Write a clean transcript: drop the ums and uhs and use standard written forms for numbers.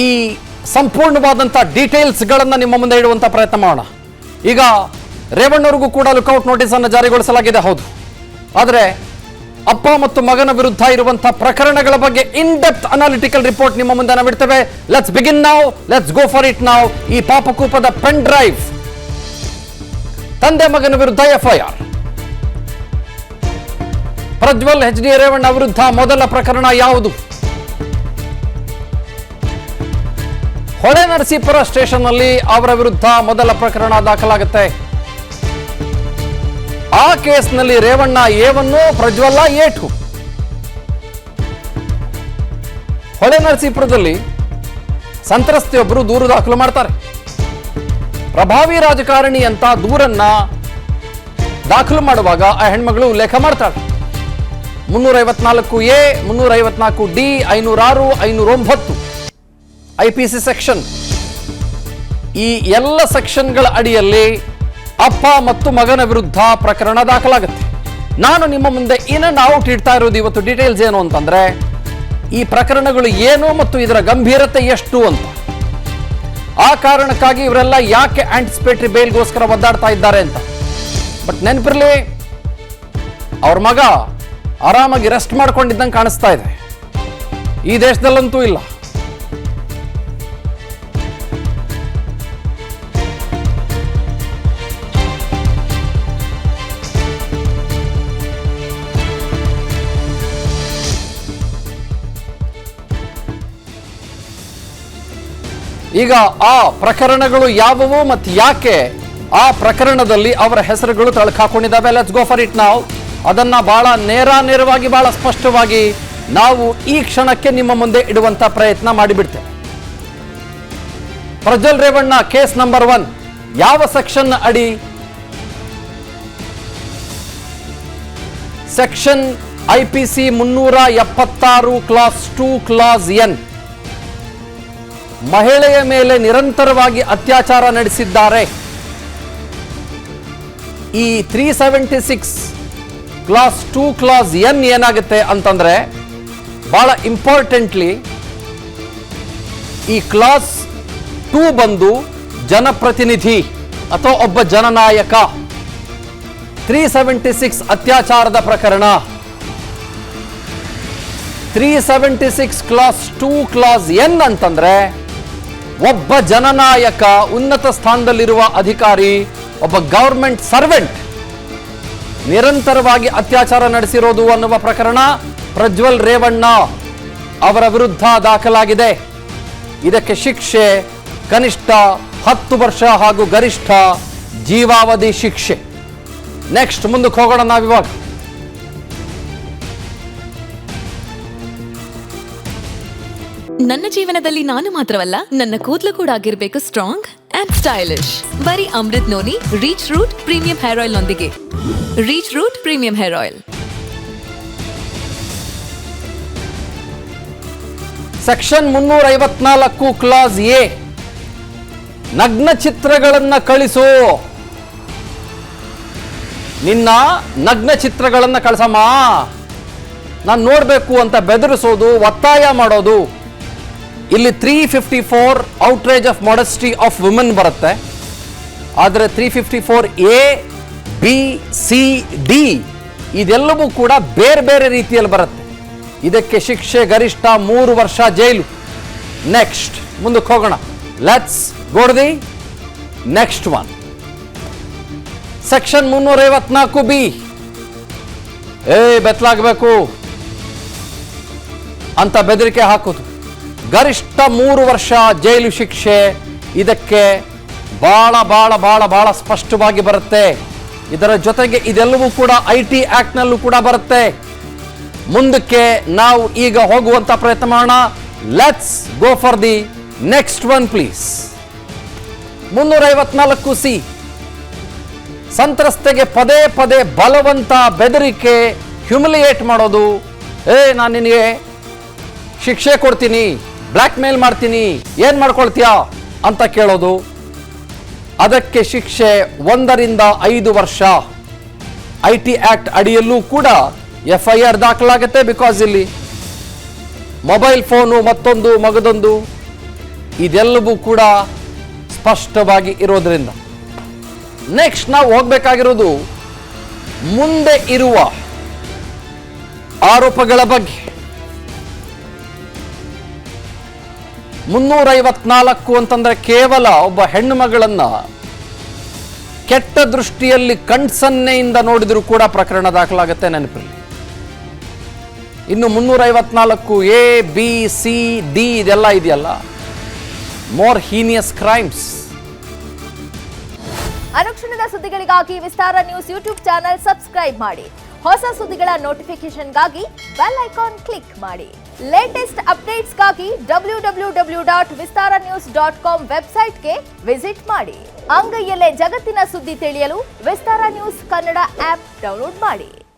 ಈ ಸಂಪೂರ್ಣವಾದಂಥ ಡೀಟೇಲ್ಸ್ಗಳನ್ನು ನಿಮ್ಮ ಮುಂದೆ ಇಡುವಂಥ ಪ್ರಯತ್ನ ಮಾಡೋಣ. ಈಗ ರೇವಣ್ಣವ್ರಿಗೂ ಕೂಡ ಲುಕೌಟ್ ನೋಟಿಸನ್ನು ಜಾರಿಗೊಳಿಸಲಾಗಿದೆ, ಹೌದು. ಆದರೆ ಅಪ್ಪ ಮತ್ತು ಮಗನ ವಿರುದ್ಧ ಇರುವಂತಹ ಪ್ರಕರಣಗಳ ಬಗ್ಗೆ ಇನ್ ಡೆಪ್ತ್ ಅನಾಲಿಟಿಕಲ್ ರಿಪೋರ್ಟ್ ನಿಮ್ಮ ಮುಂದೆ ನಾವು ಇಡ್ತೇವೆ. Let's begin now, let's go for it now. ಈ ಪಾಪಕೂಪದ ಪೆನ್ ಡ್ರೈವ್, ತಂದೆ ಮಗನ ವಿರುದ್ಧ FIR. Prajwal H D Revanna ವಿರುದ್ಧ ಮೊದಲ ಪ್ರಕರಣ ಯಾವುದು? ಹೊಳೆನರಸೀಪುರ ಸ್ಟೇಷನ್ನಲ್ಲಿ ಅವರ ವಿರುದ್ಧ ಮೊದಲ ಪ್ರಕರಣ ದಾಖಲಾಗುತ್ತೆ. ಆ ಕೇಸ್ನಲ್ಲಿ ರೇವಣ್ಣ ಎ1, ಪ್ರಜ್ವಲ್ಲ ಎ2. ಹೊಳೆನರಸೀಪುರದಲ್ಲಿ ಸಂತ್ರಸ್ತೆಯೊಬ್ಬರು ದೂರು ದಾಖಲು ಮಾಡ್ತಾರೆ. ಪ್ರಭಾವಿ ರಾಜಕಾರಣಿ ಅಂತ ದೂರನ್ನ ದಾಖಲು ಮಾಡುವಾಗ ಆ ಹೆಣ್ಮಗಳು ಉಲ್ಲೇಖ ಮಾಡ್ತಾಳೆ. 354A, 354D, 506, 509 IPC section. ಈ ಎಲ್ಲ ಸೆಕ್ಷನ್ಗಳ ಅಡಿಯಲ್ಲಿ ಅಪ್ಪ ಮತ್ತು ಮಗನ ವಿರುದ್ಧ ಪ್ರಕರಣ ದಾಖಲಾಗುತ್ತೆ. ನಾನು ನಿಮ್ಮ ಮುಂದೆ ಇನ್ ಅಂಡ್ ಔಟ್ ಇಡ್ತಾ ಇರೋದು ಇವತ್ತು ಡೀಟೇಲ್ಸ್ ಏನು ಅಂತಂದ್ರೆ, ಈ ಪ್ರಕರಣಗಳು ಏನು ಮತ್ತು ಇದರ ಗಂಭೀರತೆ ಎಷ್ಟು ಅಂತ. ಆ ಕಾರಣಕ್ಕಾಗಿ ಇವರೆಲ್ಲ ಯಾಕೆ ಆಂಟಿಸಿಪೇಟರಿ ಬೇಲ್ಗೋಸ್ಕರ ಒದ್ದಾಡ್ತಾ ಇದ್ದಾರೆ ಅಂತ. ಬಟ್ ನೆನಪಿರ್ಲಿ, ಅವ್ರ ಮಗ ಆರಾಮಾಗಿ ರೆಸ್ಟ್ ಮಾಡ್ಕೊಂಡಿದ್ದಂಗೆ ಕಾಣಿಸ್ತಾ ಇದೆ. ಈ ದೇಶದಲ್ಲಂತೂ ಇಲ್ಲ. ಈಗ ಆ ಪ್ರಕರಣಗಳು ಯಾವುವು ಮತ್ತು ಯಾಕೆ ಆ ಪ್ರಕರಣದಲ್ಲಿ ಅವರ ಹೆಸರುಗಳು ತಳಕಾಕೊಂಡಿದ್ದಾವೆ? ಲೆಟ್ಸ್ ಗೋ ಫಾರ್ ಇಟ್ ನಾವು. ಅದನ್ನ ಬಹಳ ನೇರವಾಗಿ ಬಹಳ ಸ್ಪಷ್ಟವಾಗಿ ನಾವು ಈ ಕ್ಷಣಕ್ಕೆ ನಿಮ್ಮ ಮುಂದೆ ಇಡುವಂತ ಪ್ರಯತ್ನ ಮಾಡಿಬಿಡ್ತೇವೆ. ಪ್ರಜ್ವಲ್ ರೇವಣ್ಣ ಕೇಸ್ ನಂಬರ್ 1 ಯಾವ ಸೆಕ್ಷನ್ ಅಡಿ? Section IPC 376 class 2 class N. ಮಹಿಳೆಯ ಮೇಲೆ ನಿರಂತರವಾಗಿ ಅತ್ಯಾಚಾರ ನಡೆಸಿದ್ದಾರೆ. ಈ 376 ಕ್ಲಾಸ್ 2 ಕ್ಲಾಸ್ N ಏನಾಗುತ್ತೆ ಅಂತಂದ್ರೆ, ಬಹಳ ಇಂಪಾರ್ಟೆಂಟ್ಲಿ ಈ ಕ್ಲಾಸ್ 2 ಬಂದು ಜನಪ್ರತಿನಿಧಿ ಅಥವಾ ಒಬ್ಬ ಜನನಾಯಕ. 376 ಅತ್ಯಾಚಾರದ ಪ್ರಕರಣ. 376 ಕ್ಲಾಸ್ 2 ಕ್ಲಾಸ್ N ಅಂತಂದ್ರೆ ಒಬ್ಬ ಜನನಾಯಕ, ಉನ್ನತ ಸ್ಥಾನದಲ್ಲಿರುವ ಅಧಿಕಾರಿ, ಒಬ್ಬ ಗವರ್ಮೆಂಟ್ ಸರ್ವೆಂಟ್ ನಿರಂತರವಾಗಿ ಅತ್ಯಾಚಾರ ನಡೆಸಿರೋದು ಅನ್ನುವ ಪ್ರಕರಣ ಪ್ರಜ್ವಲ್ ರೇವಣ್ಣ ಅವರ ವಿರುದ್ಧ ದಾಖಲಾಗಿದೆ. ಇದಕ್ಕೆ ಶಿಕ್ಷೆ ಕನಿಷ್ಠ 10 ವರ್ಷ ಹಾಗೂ ಗರಿಷ್ಠ ಜೀವಾವಧಿ ಶಿಕ್ಷೆ. ನೆಕ್ಸ್ಟ್ ಮುಂದಕ್ಕೆ ಹೋಗೋಣ ನಾವಿವಾಗ. ನನ್ನ ಜೀವನದಲ್ಲಿ ನಾನು ಮಾತ್ರವಲ್ಲ, ನನ್ನ ಕೂದಲು ಕೂಡ ಆಗಿರ್ಬೇಕು ಸ್ಟ್ರಾಂಗ್ ಅಂಡ್ ಸ್ಟೈಲಿಶ್. ಬರೀ Amrut noni reach root premium hair oil ನೊಂದಿಗೆ. Reach root premium hair oil. Section 354 class A, ನಗ್ನ ಚಿತ್ರಗಳನ್ನ ಕಳಿಸು. ನಿನ್ನ ನಗ್ನ ಚಿತ್ರಗಳನ್ನ ಕಳಿಸಮ್ಮ, ನಾನು ನೋಡ್ಬೇಕು ಅಂತ ಬೆದರಿಸೋದು, ಒತ್ತಾಯ ಮಾಡೋದು. ಇಲ್ಲಿ 354 outrage of modesty of women ಬರುತ್ತೆ. ಆದರೆ 354A, B, C, D ಇದೆಲ್ಲವೂ ಕೂಡ ಬೇರೆ ಬೇರೆ ರೀತಿಯಲ್ಲಿ ಬರುತ್ತೆ. ಇದಕ್ಕೆ ಶಿಕ್ಷೆ ಗರಿಷ್ಠ 3 ವರ್ಷ ಜೈಲು. ನೆಕ್ಸ್ಟ್ ಮುಂದಕ್ಕೆ ಹೋಗೋಣ. Let's go to the next one. Section 354B, ಬೆತ್ತಲಾಗಬೇಕು ಅಂತ ಬೆದರಿಕೆ ಹಾಕೋದು. ಗರಿಷ್ಠ 3 ವರ್ಷ ಜೈಲು ಶಿಕ್ಷೆ. ಇದಕ್ಕೆ ಬಹಳ ಬಹಳ ಬಹಳ ಬಹಳ ಸ್ಪಷ್ಟವಾಗಿ ಬರುತ್ತೆ. ಇದರ ಜೊತೆಗೆ ಇದೆಲ್ಲವೂ ಕೂಡ IT ಆಕ್ಟ್ ನಲ್ಲೂ ಕೂಡ ಬರುತ್ತೆ. ಮುಂದಕ್ಕೆ ನಾವು ಈಗ ಹೋಗುವಂತ ಪ್ರಯತ್ನ ಮಾಡೋಣ. Let's go for the next one please. 354C, ಸಂತ್ರಸ್ತೆಗೆ ಪದೇ ಪದೇ ಬಲವಂತ ಬೆದರಿಕೆ, ಹ್ಯುಮಿಲಿಯೇಟ್ ಮಾಡೋದು. ನಾನು ನಿನಗೆ ಶಿಕ್ಷೆ ಕೊಡ್ತೀನಿ, ಬ್ಲ್ಯಾಕ್ ಮೇಲ್ ಮಾಡ್ತೀನಿ, ಏನ್ ಮಾಡ್ಕೊಳ್ತೀಯಾ ಅಂತ ಕೇಳೋದು. ಅದಕ್ಕೆ ಶಿಕ್ಷೆ 1 ರಿಂದ 5 ವರ್ಷ. IT ಆಕ್ಟ್ ಅಡಿಯಲ್ಲೂ ಕೂಡ FIR ದಾಖಲಾಗುತ್ತೆ. ಬಿಕಾಸ್ ಇಲ್ಲಿ ಮೊಬೈಲ್ ಫೋನು ಮತ್ತೊಂದು ಮಗದೊಂದು ಇದೆಲ್ಲವೂ ಕೂಡ ಸ್ಪಷ್ಟವಾಗಿ ಇರೋದ್ರಿಂದ ನೆಕ್ಸ್ಟ್ ನಾವು ಹೋಗಬೇಕಾಗಿರೋದು ಮುಂದೆ ಇರುವ ಆರೋಪಗಳ ಬಗ್ಗೆ. 354 ಅಂತಂದ್ರೆ ಕೇವಲ ಒಬ್ಬ ಹೆಣ್ಣು ಮಗಳನ್ನ ಕೆಟ್ಟ ದೃಷ್ಟಿಯಲ್ಲಿ ಕಣ್ಸನ್ನೆಯಿಂದ ನೋಡಿದ್ರು ಕೂಡ ಪ್ರಕರಣ ದಾಖಲಾಗುತ್ತೆ, ನೆನಪಿರಲಿ. ಇನ್ನು 354 A, B, C, D ಇದೆಲ್ಲ ಇದೆಯಲ್ಲ, ಮೋರ್ ಹೀನಿಯಸ್ ಕ್ರೈಮ್ಸ್. ಅನುಕ್ಷಣದ ಸುದ್ದಿಗಳಿಗಾಗಿ ವಿಸ್ತಾರ ನ್ಯೂಸ್ ಯೂಟ್ಯೂಬ್ ಚಾನೆಲ್ ಸಬ್ಸ್ಕ್ರೈಬ್ ಮಾಡಿ. ಹೊಸ ಸುದ್ದಿಗಳ ನೋಟಿಫಿಕೇಶನ್ಗಾಗಿ ಬೆಲ್ ಐಕಾನ್ ಕ್ಲಿಕ್ ಮಾಡಿ. ಲೇಟೆಸ್ಟ್ ಅಪ್ಡೇಟ್ಸ್ಗಾಗಿ www.vistaranews.com ವೆಬ್ಸೈಟ್ಗೆ ವಿಸಿಟ್ ಮಾಡಿ. ಅಂಗೈಯಲ್ಲೇ ಜಗತ್ತಿನ ಸುದ್ದಿ ತಿಳಿಯಲು ವಿಸ್ತಾರ ನ್ಯೂಸ್ ಕನ್ನಡ ಆಪ್ ಡೌನ್ಲೋಡ್ ಮಾಡಿ.